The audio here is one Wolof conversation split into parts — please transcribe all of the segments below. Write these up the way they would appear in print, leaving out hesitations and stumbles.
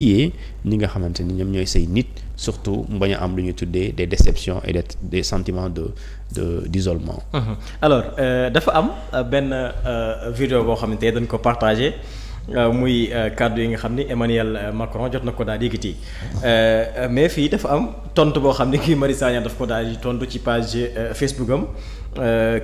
ñi nga xamante ni ñoom ñooy say nit surtout mu bañ a am lu ñu tuddee des déceptions et des sentiments d'isolement. Alors dafa am benn vidéo boo xam ne tey dañ ko partagé muy kàddu yi nga xam ni Emmanuel Macron jot na ko daal di yëkkati mais fii dafa am tontu boo xam ni Guy Marius Sagna daf ko daal di tontu ci page Facebook am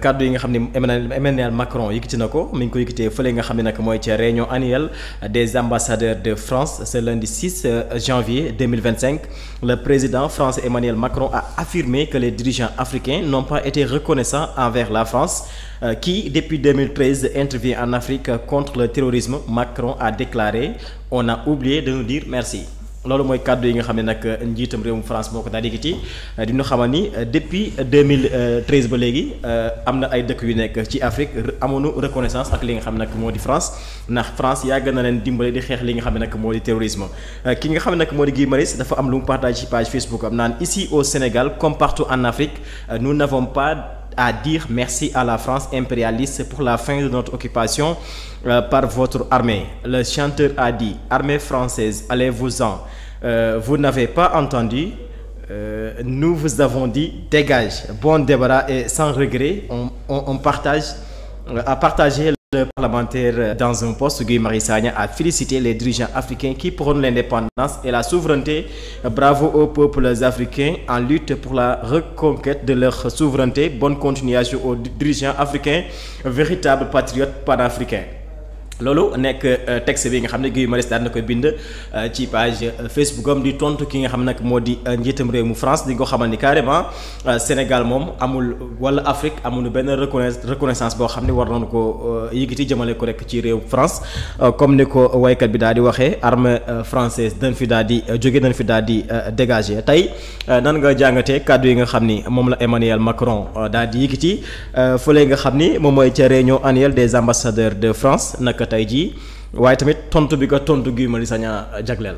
kàddu yi nga xam ni Emmanuel Macron yëkkati na ko mi ngi ko yëkkatee fële nga xam ne nag mooy ca réunion annuelle des ambassadeurs de France ce lundi 6 janvier 2025 le président français Emmanuel Macron a affirmé que les dirigeants africains n'ont pas été reconnaissants envers la France qui depuis 2013 intervient en Afrique contre le terrorisme. Macron a déclaré on a oublié de nous dire merci. loolu mooy kàddu yi nga xam ne nag njiitam réewum France moo ko daal di yëkkati di ñu xamal ni depuis 2013 ba léegi am na ay dëkk yu nekk ci Afrique amoonu reconnaissance ak li nga xam ne nag moo di France ndax France yàgg na leen dimbale di xeex li nga xam ne nag moo di terrorisme. ki nga xam ne nag moo di Guy Marius dafa am lu mu partage ci page Facebook am naan ici au Sénégal comme partout en Afrique nous n'avons pas à dire merci à la France impérialiste pour la fin de notre occupation par votre armée. Le chanteur a dit armée française allez-vous-en vous n'avez pas entendu nous vous avons dit dégage. Bon débarras et sans regret on partage à partager. Le parlementaire dans un poste, Guy Marius Sagna a félicité les dirigeants africains qui prônent l'indépendance et la souveraineté. Bravo aux peuples africains en lutte pour la reconquête de leur souveraineté. Bonne continuation aux dirigeants africains, véritables patriotes panafricains. loolu nekk texte bi nga xam ne Guy Marius daal na koy bind ci page Facebook am di tontu ki nga xam nag moo di njiitam réew mu France di nga ko xamal ni carrément Sénégal moom amul wala Afrique amul benn reconnaissance boo xam ne war nañu ko yëkkati jëmale ko rek ci réew France comme ni ko waykat bi daal di waxee armée française dañ fi daal di jóge dañ fi daal di dégager tey nan nga jàngatee kàddu yi nga xam ni moom la Emmanuel Macron daal di yëkkati fële nga xam ni moom mooy ca réunion annuelle des ambassadeurs de France naka tey jii waaye tamit tontu bi ko tontu Guy Marius Sagna jagleel.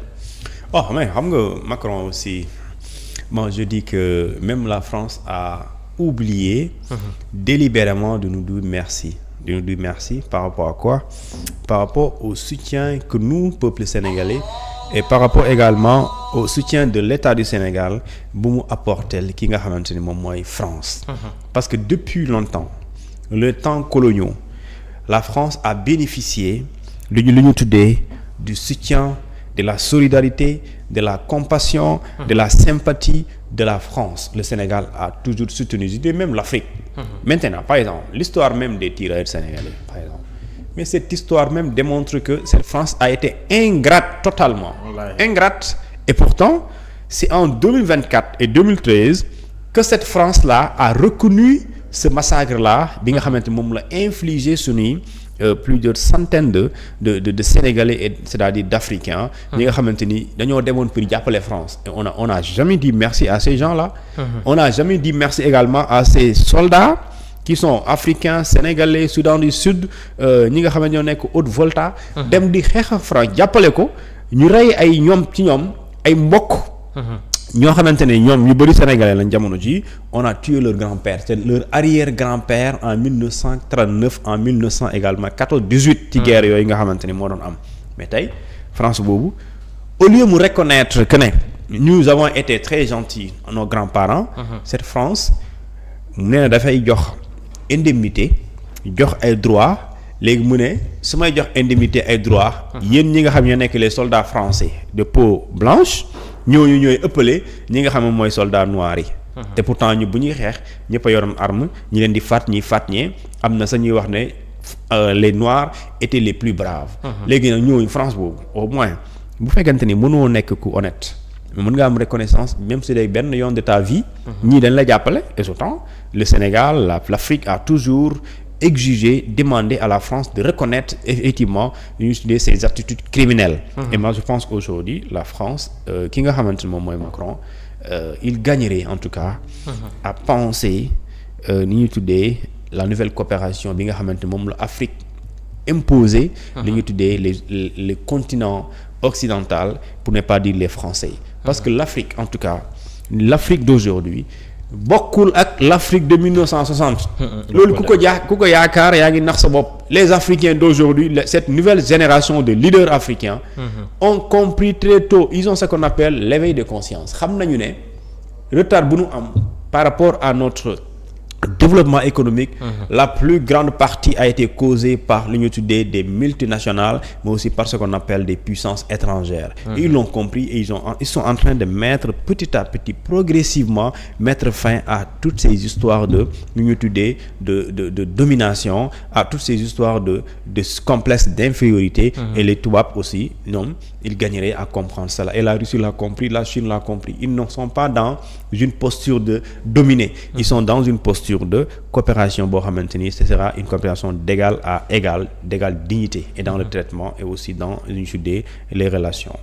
oh mais xam nga Macron aussi moi je dis que même la France a oublié délibérément de nous dire merci. De nous dire merci par rapport à quoi? Par rapport au soutien que nous, peuple sénégalais, et par rapport également au soutien de l'État du Sénégal bu mu apporter ki nga xamante ni moom mooy France. Parce que depuis longtemps, le temps coloniaux, la France a bénéficié lu ñu tuddee du soutien, de la solidarité, de la compassion, de la sympathie de la France. Le Sénégal a toujours soutenu, et même l'Afrique. Maintenant, par exemple, l'histoire même des tirailleurs sénégalais, par exemple. Mais cette histoire même démontre que cette France a été ingrate totalement. Ingrate. Et pourtant, c'est en 2024 et 2013 que cette France-là a reconnu ce massacre-là bi nga xamante moom la infligé suñuy plusieurs centaines de Sénégalais et c'est-à-dire d'Africains ñi nga xamante ni dañoo demoon pour jàppale France et on a jamais dit merci à ces gens-là. On a jamais dit merci également à ces soldats qui sont africains, sénégalais, Soudan du Sud ñi nga xamante ñoo nekk Haute-Volta dem di xeex ak France jàppale ko ñu rey ay ñoom ci ñoom ay mbokk ñoo xamante ne ñoom ñu bëri sénégalais lañ jamono ji on a tué leur grand-père c'est leur arrière-grand-père en 1939 en 1900 également 14-18 ci guerre yooyu nga xamante ni moo doon am mais tey France boobu au lieu mu reconnaître que ne nous avons été très gentils à nos grands-parents cette France nee na dafay jox indemnité jox ay droits léegi mu ne su may jox indemnité ay droits yéen ñi nga xam ñoo nekk les soldats français de peau blanche ñooñu ñooy ëppale ñi nga xam ne mooy soldats noirs yi. te pourtant ñu bu ñuy xeex ñëpp a yoroon arme ñi leen di faat ñiy faat ñee am na sa ñuy wax ne les noirs étaient les plus braves. léegi nag ñooñu France boobu au moins bu fekkente ni mënoo nekk ku honnête mën nga am reconnaissance même si day benn yoon de ta vie. ñii dañ la jàppale et pourtant le Sénégal l'Afrique a toujours exiger, demander à la France de reconnaître effectivement ses attitudes criminelles. Et moi je pense qu'aujourd'hui la France ki nga xamante ne moom mooy Macron il gagnerait en tout cas à penser ni ñuy tuddee la nouvelle coopération bi nga xamante ne moom la Afrique imposé li ñuy tuddee les continents occidental pour ne pas dire les Français parce que l'Afrique en tout cas l'Afrique d'aujourd'hui bokkul ak l'Afrique de 1960. loolu ku ko yaakaar yaa ngi nax sa bopp. Les Africains d'aujourd'hui cette nouvelle génération de leaders africains. ont compris très tôt ils ont ce qu'on appelle l'éveil de conscience xam nañu ne retard bu nu am par rapport à notre développement économique. La plus grande partie a été causée par li ñu tuddee des multinationales mais aussi par ce qu'on appelle des puissances étrangères. Et ils l'ont compris et ils sont en train de mettre petit à petit progressivement mettre fin à toutes ces histoires de li ñu tuddee de domination, à toutes ces histoires de complexe d'infériorité. Et les tubaab aussi ñoom ils gagneraient à comprendre cela et la Russie l'a compris, la Chine l'a compris. Ils ne sont pas dans une posture de dominer, ils sont dans une posture de coopération boo xamante ni ce sera une coopération d'égal à égal, d'égale dignité et dans le traitement et aussi dans li ñu tuddee les relations.